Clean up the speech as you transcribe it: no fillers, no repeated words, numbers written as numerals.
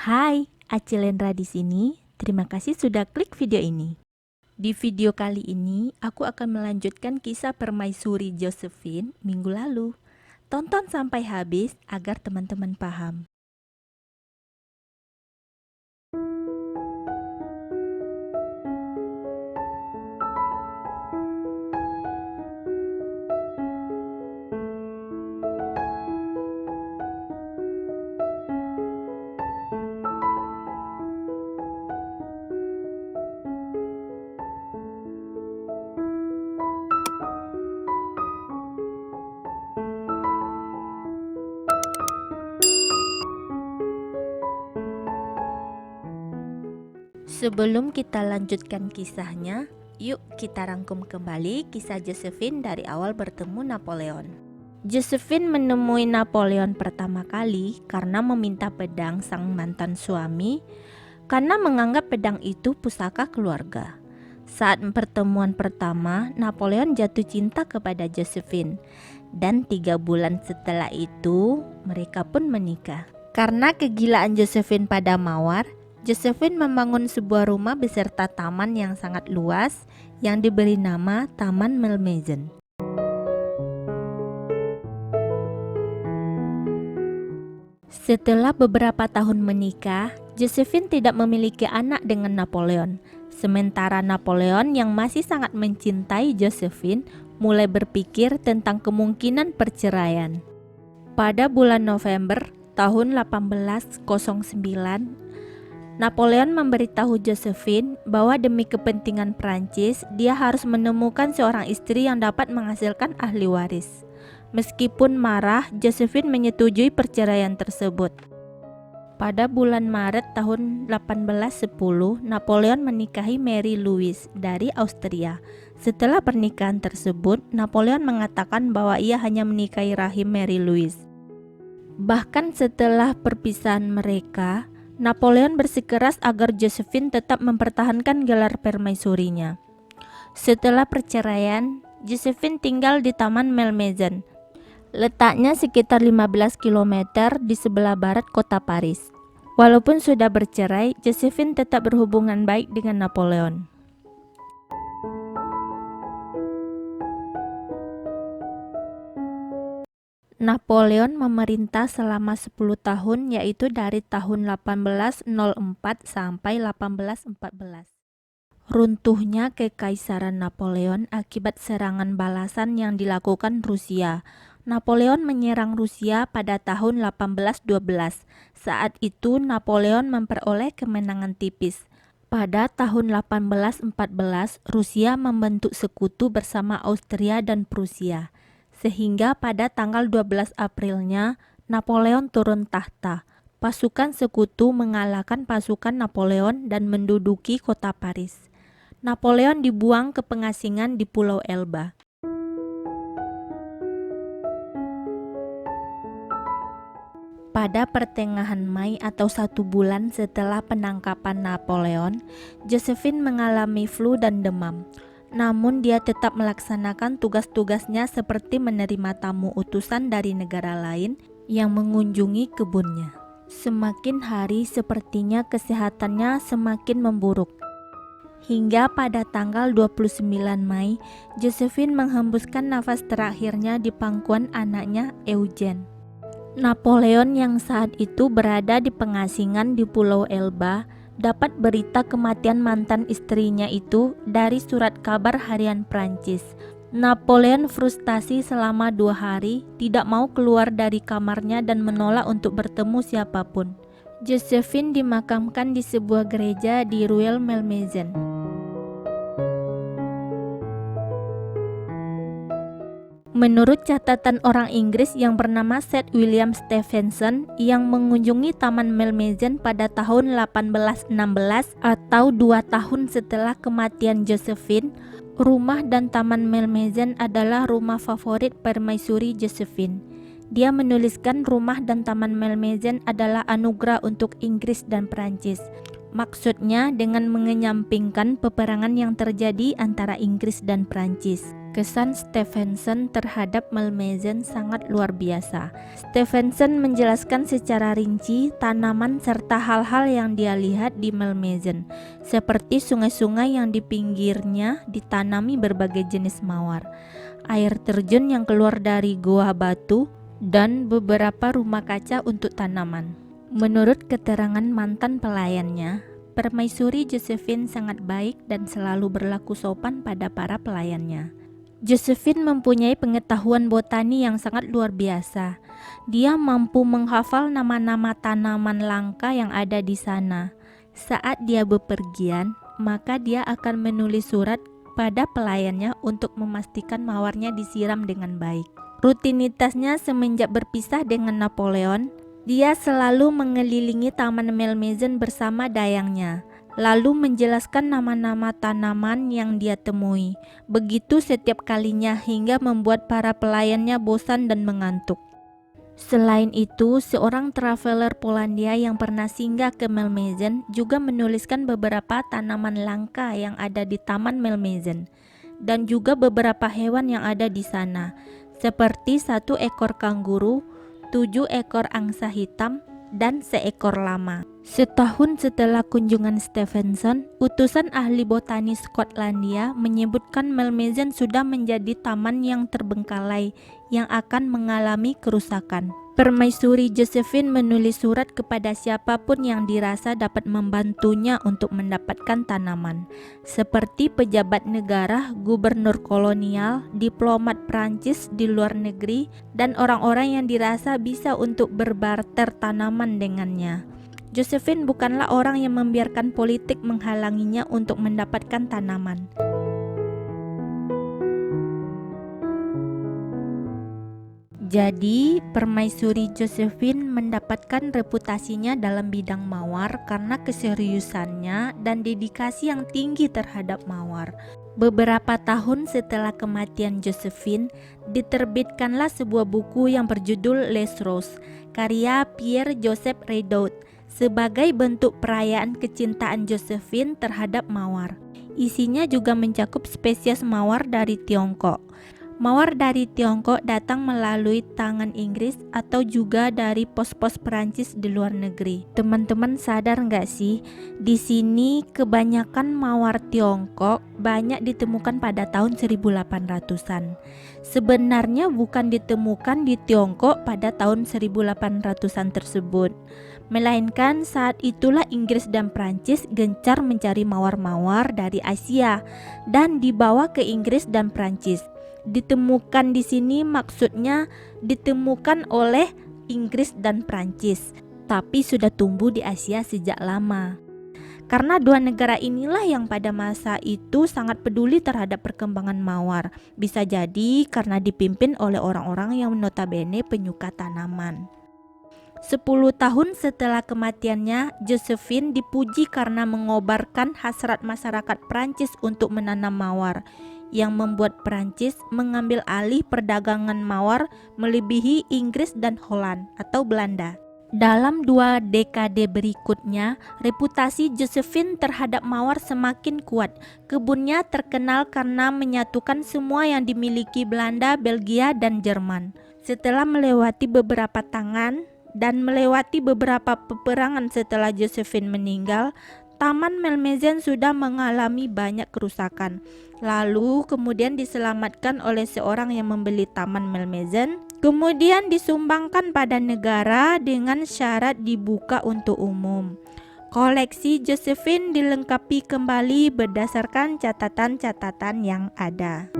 Hai, Acilendra di sini. Terima kasih sudah klik video ini. Di video kali ini, aku akan melanjutkan kisah permaisuri Josephine minggu lalu. Tonton sampai habis agar teman-teman paham. Sebelum kita lanjutkan kisahnya, yuk kita rangkum kembali kisah Josephine dari awal bertemu Napoleon. Josephine menemui Napoleon pertama kali karena meminta pedang sang mantan suami, karena menganggap pedang itu pusaka keluarga. Saat pertemuan pertama, Napoleon jatuh cinta kepada Josephine, dan 3 bulan setelah itu mereka pun menikah. Karena kegilaan Josephine pada mawar, Josephine membangun sebuah rumah beserta taman yang sangat luas yang diberi nama Taman Malmaison. Setelah beberapa tahun menikah, Josephine tidak memiliki anak dengan Napoleon. Sementara Napoleon yang masih sangat mencintai Josephine mulai berpikir tentang kemungkinan perceraian. Pada bulan November tahun 1809, Napoleon memberitahu Josephine bahwa demi kepentingan Prancis, dia harus menemukan seorang istri yang dapat menghasilkan ahli waris. Meskipun marah, Josephine menyetujui perceraian tersebut. Pada bulan Maret tahun 1810, Napoleon menikahi Mary Louise dari Austria. Setelah pernikahan tersebut, Napoleon mengatakan bahwa ia hanya menikahi rahim Mary Louise. Bahkan setelah perpisahan mereka, Napoleon bersikeras agar Josephine tetap mempertahankan gelar permaisurinya. Setelah perceraian, Josephine tinggal di Taman Malmaison. Letaknya sekitar 15 km di sebelah barat kota Paris. Walaupun sudah bercerai, Josephine tetap berhubungan baik dengan Napoleon. Napoleon memerintah selama 10 tahun, yaitu dari tahun 1804 sampai 1814. Runtuhnya Kekaisaran Napoleon akibat serangan balasan yang dilakukan Rusia. Napoleon menyerang Rusia pada tahun 1812. Saat itu Napoleon memperoleh kemenangan tipis. Pada tahun 1814, Rusia membentuk sekutu bersama Austria dan Prusia. Sehingga pada tanggal 12 Aprilnya, Napoleon turun tahta. Pasukan sekutu mengalahkan pasukan Napoleon dan menduduki kota Paris. Napoleon dibuang ke pengasingan di Pulau Elba. Pada pertengahan Mei atau 1 bulan setelah penangkapan Napoleon, Josephine mengalami flu dan demam. Namun dia tetap melaksanakan tugas-tugasnya seperti menerima tamu utusan dari negara lain yang mengunjungi kebunnya. Semakin hari sepertinya kesehatannya semakin memburuk. Hingga pada tanggal 29 Mei, Josephine menghembuskan nafas terakhirnya di pangkuan anaknya Eugene. Napoleon yang saat itu berada di pengasingan di Pulau Elba dapat berita kematian mantan istrinya itu dari surat kabar harian Prancis. Napoleon frustasi selama 2 hari, tidak mau keluar dari kamarnya dan menolak untuk bertemu siapapun. Josephine dimakamkan di sebuah gereja di Rueil Malmaison. Menurut catatan orang Inggris yang bernama Sir William Stevenson yang mengunjungi Taman Malmaison pada tahun 1816 atau 2 tahun setelah kematian Josephine, rumah dan Taman Malmaison adalah rumah favorit permaisuri Josephine. Dia menuliskan rumah dan Taman Malmaison adalah anugerah untuk Inggris dan Prancis. Maksudnya dengan mengenyampingkan peperangan yang terjadi antara Inggris dan Prancis. Kesan Stevenson terhadap Malmaison sangat luar biasa. Stevenson menjelaskan secara rinci tanaman serta hal-hal yang dia lihat di Malmaison, seperti sungai-sungai yang di pinggirnya ditanami berbagai jenis mawar, air terjun yang keluar dari goa batu, dan beberapa rumah kaca untuk tanaman. Menurut keterangan mantan pelayannya, Permaisuri Josephine sangat baik dan selalu berlaku sopan pada para pelayannya. Josephine mempunyai pengetahuan botani yang sangat luar biasa. Dia mampu menghafal nama-nama tanaman langka yang ada di sana. Saat dia bepergian, maka dia akan menulis surat pada pelayannya untuk memastikan mawarnya disiram dengan baik. Rutinitasnya semenjak berpisah dengan Napoleon, dia selalu mengelilingi Taman Malmaison bersama dayangnya, lalu menjelaskan nama-nama tanaman yang dia temui. Begitu setiap kalinya hingga membuat para pelayannya bosan dan mengantuk. Selain itu, seorang traveler Polandia yang pernah singgah ke Malmaison juga menuliskan beberapa tanaman langka yang ada di Taman Malmaison dan juga beberapa hewan yang ada di sana, seperti 1 ekor kanguru, 7 ekor angsa hitam, dan seekor lama. Setahun setelah kunjungan Stevenson, utusan ahli botani Skotlandia menyebutkan Malmaison sudah menjadi taman yang terbengkalai yang akan mengalami kerusakan. Permaisuri Josephine menulis surat kepada siapapun yang dirasa dapat membantunya untuk mendapatkan tanaman, seperti pejabat negara, gubernur kolonial, diplomat Prancis di luar negeri, dan orang-orang yang dirasa bisa untuk berbarter tanaman dengannya. Josephine bukanlah orang yang membiarkan politik menghalanginya untuk mendapatkan tanaman. Jadi, Permaisuri Josephine mendapatkan reputasinya dalam bidang mawar karena keseriusannya dan dedikasi yang tinggi terhadap mawar. Beberapa tahun setelah kematian Josephine, diterbitkanlah sebuah buku yang berjudul Les Roses, karya Pierre-Joseph Redaud, sebagai bentuk perayaan kecintaan Josephine terhadap mawar. Isinya juga mencakup spesies mawar dari Tiongkok. Mawar dari Tiongkok datang melalui tangan Inggris atau juga dari pos-pos Perancis di luar negeri. Teman-teman sadar nggak sih, di sini kebanyakan mawar Tiongkok banyak ditemukan pada tahun 1800-an. Sebenarnya bukan ditemukan di Tiongkok pada tahun 1800-an tersebut, melainkan saat itulah Inggris dan Prancis gencar mencari mawar-mawar dari Asia dan dibawa ke Inggris dan Prancis. Ditemukan di sini maksudnya ditemukan oleh Inggris dan Prancis, tapi sudah tumbuh di Asia sejak lama. Karena dua negara inilah yang pada masa itu sangat peduli terhadap perkembangan mawar. Bisa jadi karena dipimpin oleh orang-orang yang notabene penyuka tanaman. 10 tahun setelah kematiannya, Josephine dipuji karena mengobarkan hasrat masyarakat Prancis untuk menanam mawar, yang membuat Prancis mengambil alih perdagangan mawar melebihi Inggris dan Holland atau Belanda. Dalam 2 dekade berikutnya, reputasi Josephine terhadap mawar semakin kuat. Kebunnya terkenal karena menyatukan semua yang dimiliki Belanda, Belgia, dan Jerman. Setelah melewati beberapa tangan dan melewati beberapa peperangan setelah Josephine meninggal, Taman Malmaison sudah mengalami banyak kerusakan. Lalu kemudian diselamatkan oleh seorang yang membeli Taman Malmaison, kemudian disumbangkan pada negara dengan syarat dibuka untuk umum. Koleksi Josephine dilengkapi kembali berdasarkan catatan-catatan yang ada.